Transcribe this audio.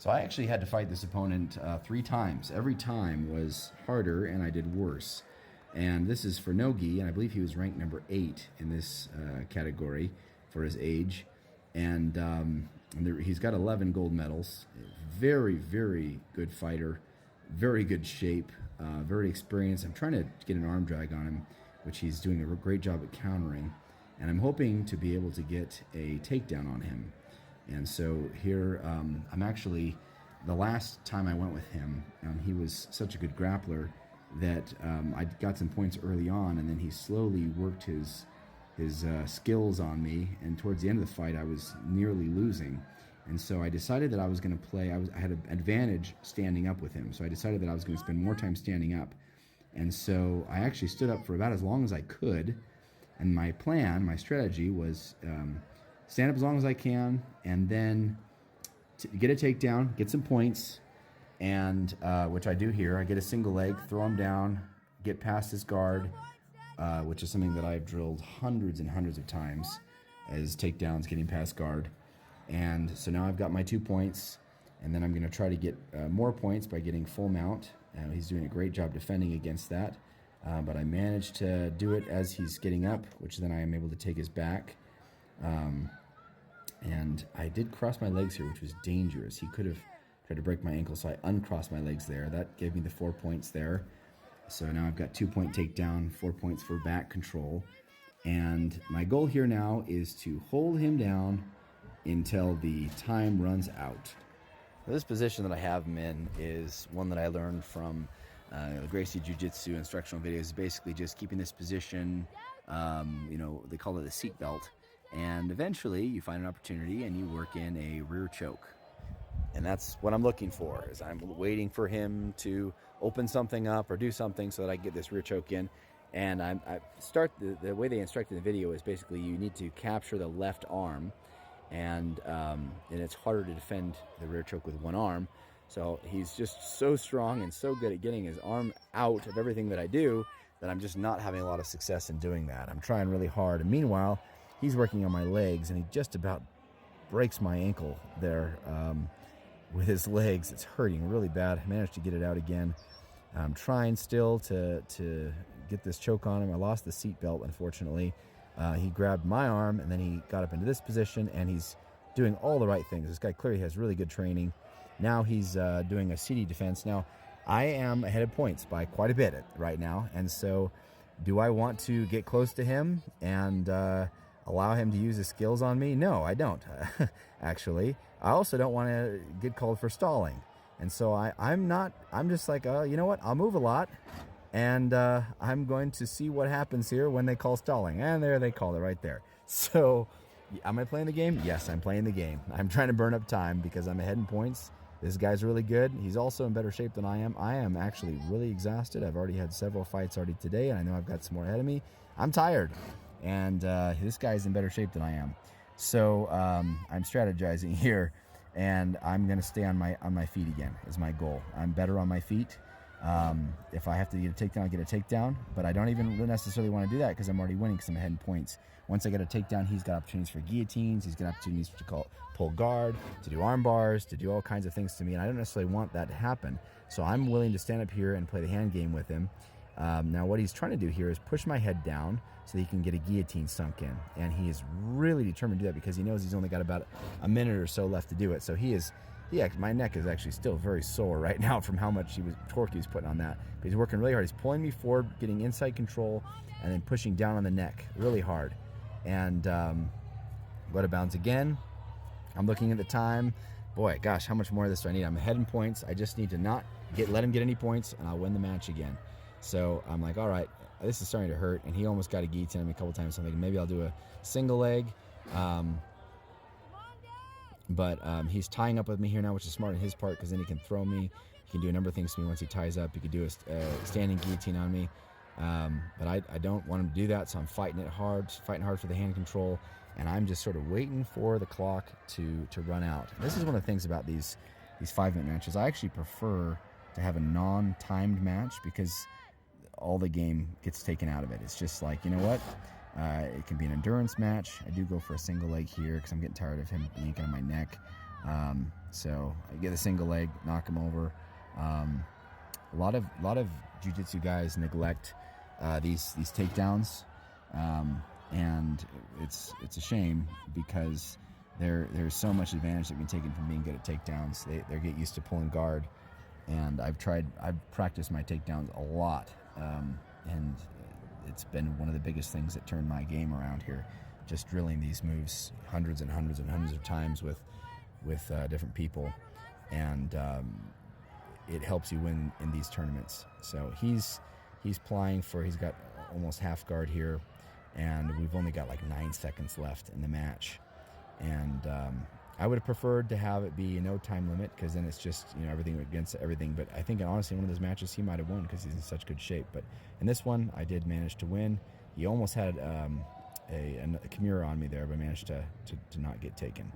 So I actually had to fight this opponent 3 times. Every time was harder, and I did worse. And this is for no-gi, and I believe he was ranked number 8 in this category for his age. And he's got 11 gold medals. Very, very good fighter. Very good shape. Very experienced. I'm trying to get an arm drag on him, which he's doing a great job at countering. And I'm hoping to be able to get a takedown on him. And so here, I'm actually, the last time I went with him, he was such a good grappler that I got some points early on, and then he slowly worked his skills on me, and towards the end of the fight, I was nearly losing. And so I decided that I was going to play, I had an advantage standing up with him, so I decided that I was going to spend more time standing up. And so I actually stood up for about as long as I could, and my plan, my strategy was stand up as long as I can, and then get a takedown, get some points, and which I do here. I get a single leg, throw him down, get past his guard, which is something that I've drilled hundreds and hundreds of times, as takedowns, getting past guard. And so now I've got my 2 points, and then I'm going to try to get more points by getting full mount. He's doing a great job defending against that, but I managed to do it as he's getting up, which then I am able to take his back. And I did cross my legs here, which was dangerous. He could have tried to break my ankle, so I uncrossed my legs there. That gave me the 4 points there. So now I've got 2-point takedown, 4 points for back control. And my goal here now is to hold him down until the time runs out. This position that I have him in is one that I learned from the Gracie Jiu-Jitsu instructional videos. Basically just keeping this position, they call it a seat belt. And eventually you find an opportunity and you work in a rear choke. And that's what I'm looking for, is I'm waiting for him to open something up or do something so that I can get this rear choke in. And I start, the way they instruct in the video is basically you need to capture the left arm, and it's harder to defend the rear choke with one arm. So he's just so strong and so good at getting his arm out of everything that I do that I'm just not having a lot of success in doing that. I'm trying really hard, and meanwhile, he's working on my legs, and he just about breaks my ankle there with his legs. It's hurting really bad. I managed to get it out again. I'm trying still to get this choke on him. I lost the seat belt, unfortunately. He grabbed my arm, and then he got up into this position, and he's doing all the right things. This guy clearly has really good training. Now he's doing a CD defense. Now, I am ahead of points by quite a bit right now, and so do I want to get close to him and allow him to use his skills on me? No, I don't, actually. I also don't want to get called for stalling. And so I'm just like, you know what? I'll move a lot, and I'm going to see what happens here when they call stalling. And there they called it right there. So am I playing the game? Yes, I'm playing the game. I'm trying to burn up time because I'm ahead in points. This guy's really good. He's also in better shape than I am. I am actually really exhausted. I've already had several fights already today, and I know I've got some more ahead of me. I'm tired. And this guy's in better shape than I am. So I'm strategizing here, and I'm going to stay on my feet again is my goal. I'm better on my feet. If I have to get a takedown, I'll get a takedown, but I don't even necessarily want to do that because I'm already winning because I'm ahead in points. Once I get a takedown, he's got opportunities for guillotines. He's got opportunities to pull guard, to do arm bars, to do all kinds of things to me, and I don't necessarily want that to happen. So I'm willing to stand up here and play the hand game with him. Now what he's trying to do here is push my head down so he can get a guillotine sunk in, and he is really determined to do that because he knows he's only got about a minute or so left to do it. So my neck is actually still very sore right now from how much torque he was putting on that. But he's working really hard. He's pulling me forward, getting inside control, and then pushing down on the neck really hard. And go to bounds again. I'm looking at the time. Boy, gosh, how much more of this do I need? I'm ahead in points. I just need to not let him get any points, and I'll win the match again. So I'm like, all right, this is starting to hurt, and he almost got a guillotine me a couple times. So I'm thinking maybe I'll do a single leg. But he's tying up with me here now, which is smart on his part because then he can throw me. He can do a number of things to me once he ties up. He could do a standing guillotine on me. But I don't want him to do that, so I'm fighting hard for the hand control, and I'm just sort of waiting for the clock to run out. This is one of the things about these 5-minute matches. I actually prefer to have a non-timed match because all the game gets taken out of it. It's just like, you know what? It can be an endurance match. I do go for a single leg here because I'm getting tired of him yanking on my neck. So I get a single leg, knock him over. A lot of jiu-jitsu guys neglect these takedowns, and it's a shame because there's so much advantage that can be taken from being good at takedowns. They get used to pulling guard, and I've practiced my takedowns a lot, and it's been one of the biggest things that turned my game around here. Just drilling these moves hundreds and hundreds and hundreds of times with different people, and it helps you win in these tournaments. So he's plying for, he's got almost half guard here, and we've only got like 9 seconds left in the match. And I would have preferred to have it be no time limit, because then it's just, everything against everything. But I think honestly one of those matches he might have won because he's in such good shape. But in this one I did manage to win. He almost had a Kimura on me there, but I managed to not get taken.